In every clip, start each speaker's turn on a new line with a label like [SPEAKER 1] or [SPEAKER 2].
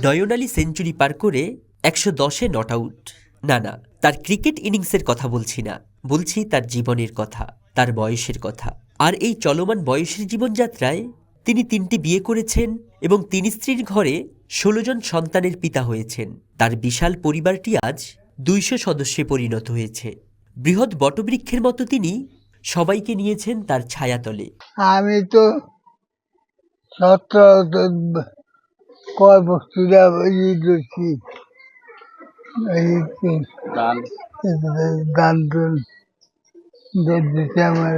[SPEAKER 1] নয়ন Ali century পার করে ১১০-এ not out. না, তার ক্রিকেট ইনিংসের কথা বলছি না, বলছি তার জীবনের কথা, তার বয়সের কথা। আর এই চলমান বয়সের জীবনযাত্রায় তিনি ৩টি বিয়ে করেছেন এবং ৩ স্ত্রীর ঘরে ১৬ জন সন্তানের পিতা হয়েছেন। তার বিশাল পরিবারটি আজ ২০০ সদস্যে পরিণত হয়েছে। বৃহৎ বটবৃক্ষের মতো তিনি সবাইকে নিয়েছেন তার ছায়াতলে।
[SPEAKER 2] আমি তো কয় বস্তুটা গান দিতে আমার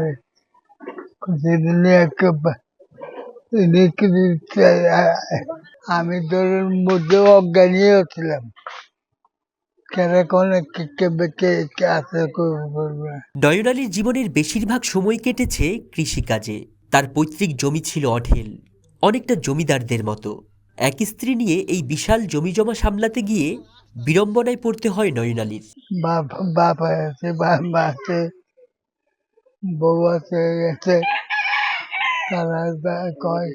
[SPEAKER 2] আমি তোর মধ্যে অজ্ঞানী হচ্ছিলাম।
[SPEAKER 1] নয়ন আলীর জীবনের বেশিরভাগ সময় কেটেছে কৃষিকাজে। তার পৈতৃক জমি ছিল অঢেল, অনেকটা জমিদারদের মতো। এক স্ত্রী নিয়ে এই বিশাল জমিজমা সামলাতে গিয়ে বিড়ম্বনায় পড়তে হয় নয়ন আলীর।
[SPEAKER 2] বাপ আছে, মা আছে, বউ আছে, তারা কয়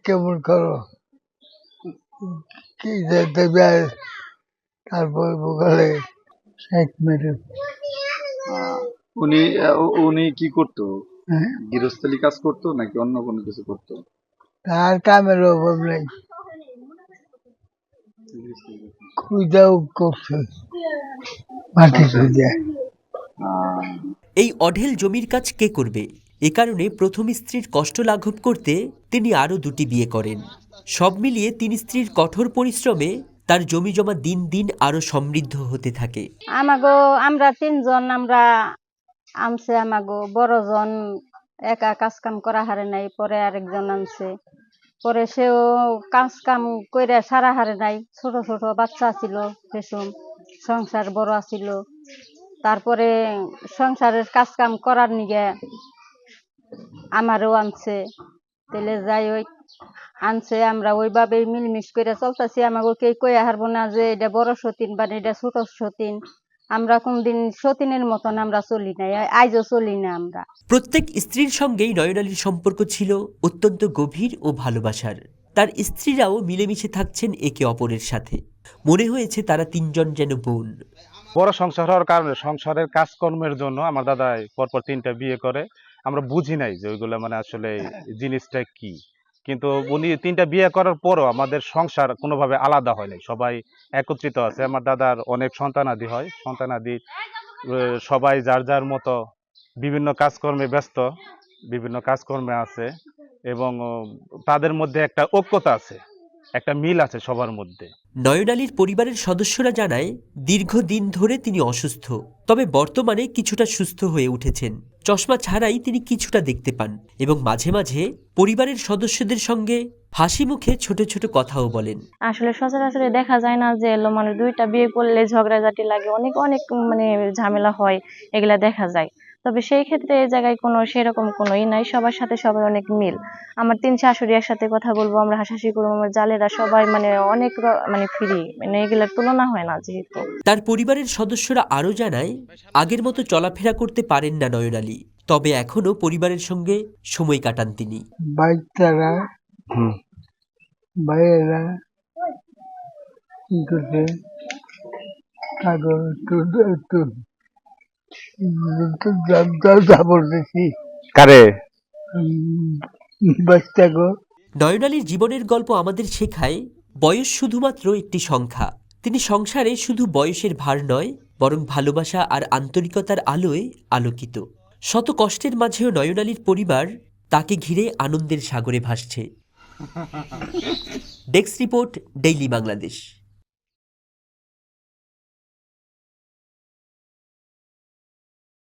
[SPEAKER 2] কেমন করো, কি দেবে, তারপর বলে শেখ মেরে।
[SPEAKER 3] উনি কি করতো? গৃহস্থলী কাজ করতো নাকি অন্য কোনো কিছু করতো?
[SPEAKER 2] তার কামের অভাব নেই, খুঁজাও করছে মাটি খুঁজে।
[SPEAKER 1] এই অঢেল জমির কাজ কে করবে? এ কারণে প্রথম স্ত্রীর কষ্ট লাঘব করতে তিনি আরও 2টি বিয়ে করেন। সব মিলিয়ে 3 স্ত্রীর কঠোর পরিশ্রমে তার জমি জমা দিন দিন আরো সমৃদ্ধ হতে থাকে।
[SPEAKER 4] আমরা 3 জন, আমরা আনছে আমাগো বড় জন একা কাজ কাম করা হারে নাই, পরে আরেকজন আনছে, পরে সেও কাজ কাম করে সারা হারে নাই, ছোট ছোট বাচ্চা ছিল, সেসব সংসার বড় আছিল। তারপরে সংসারের কাজ কাম করার নিগে আমারও আনছে, তাহলে যাই ওই আনছে, আমরা ওইভাবে মিলমিশ করে চলতেছি। আমাকে কেউ কয়ে হারবো না যে এটা বড় সতীন বা এটা ছোট সতীন। আমরা কোনদিন সতীনের মতন আমরা চলি নাই, আজও চলি না আমরা।
[SPEAKER 1] প্রত্যেক স্ত্রীর সঙ্গেই নয়ন আলীর সম্পর্ক ছিল অত্যন্ত গভীর ও ভালোবাসার। তার স্ত্রীরাও মিলেমিশে থাকছেন একে অপরের সাথে। মনে হয়েছে তারা 3 জন যেন বোন।
[SPEAKER 5] বড় সংসার হওয়ার কারণে সংসারের কাজকর্মের জন্য আমার দাদাই পরপর 3টা বিয়ে করে। আমরা বুঝি নাই যে ওইগুলো মানে আসলে জিনিসটা কি, কিন্তু উনি 3টা বিয়ে করার পরও আমাদের সংসার কোনোভাবে আলাদা হয় নাই, সবাই একত্রিত আছে। আমার দাদার অনেক সন্তানাদি হয়, সন্তানাদি সবাই যার যার মতো বিভিন্ন কাজকর্মে ব্যস্ত, বিভিন্ন কাজকর্মে আছে, এবং তাদের মধ্যে একটা ঐক্যতা আছে, একটা মিল আছে সবার মধ্যে।
[SPEAKER 1] নয়ন আলীর পরিবারের সদস্যরা জানায় দীর্ঘদিন ধরে তিনি অসুস্থ, তবে বর্তমানে কিছুটা সুস্থ হয়ে উঠেছেন। চশমা ছাড়াই তিনি কিছুটা দেখতে পান এবং মাঝে মাঝে পরিবারের সদস্যদের সঙ্গে হাসি মুখে ছোট ছোট কথাও বলেন।
[SPEAKER 6] আসলে সচরাচর দেখা যায় না যে মানে 2টা বিয়ে করলে ঝগড়াঝাটি লাগে, অনেক অনেক মানে ঝামেলা হয়, এগুলা দেখা যায়। তবে সেই ক্ষেত্রে এই জায়গায় কোনো সেরকম কোনোই নাই, সবার সাথে সবাই অনেক মিল। আমার 3 শাশুড়ি একসাথে কথা বলবো, আমরা হাসাহাসি করবো, আমার জালেরা সবাই মানে অনেক মানে ফ্রি, মানে এগুলার তুলনা হয় না। যেহেতু
[SPEAKER 1] তার পরিবারের সদস্যরা আরও জানায় আগের মতো চলাফেরা করতে পারেন না নয়ন আলী, তবে এখনো পরিবারের সঙ্গে সময় কাটান তিনি।
[SPEAKER 2] বাচ্চারা ভাইয়েরা কি করছে,
[SPEAKER 5] কারে
[SPEAKER 1] নয়ন আলীর জীবনের গল্প আমাদের শেখায় বয়স শুধুমাত্র একটি সংখ্যা। তিনি সংসারে শুধু বয়সের ভার নয়, বরং ভালোবাসা আর আন্তরিকতার আলোয় আলোকিত। শত কষ্টের মাঝেও নয়ন আলীর পরিবার তাকে ঘিরে আনন্দের সাগরে ভাসছে। Desk report, daily Bangladesh.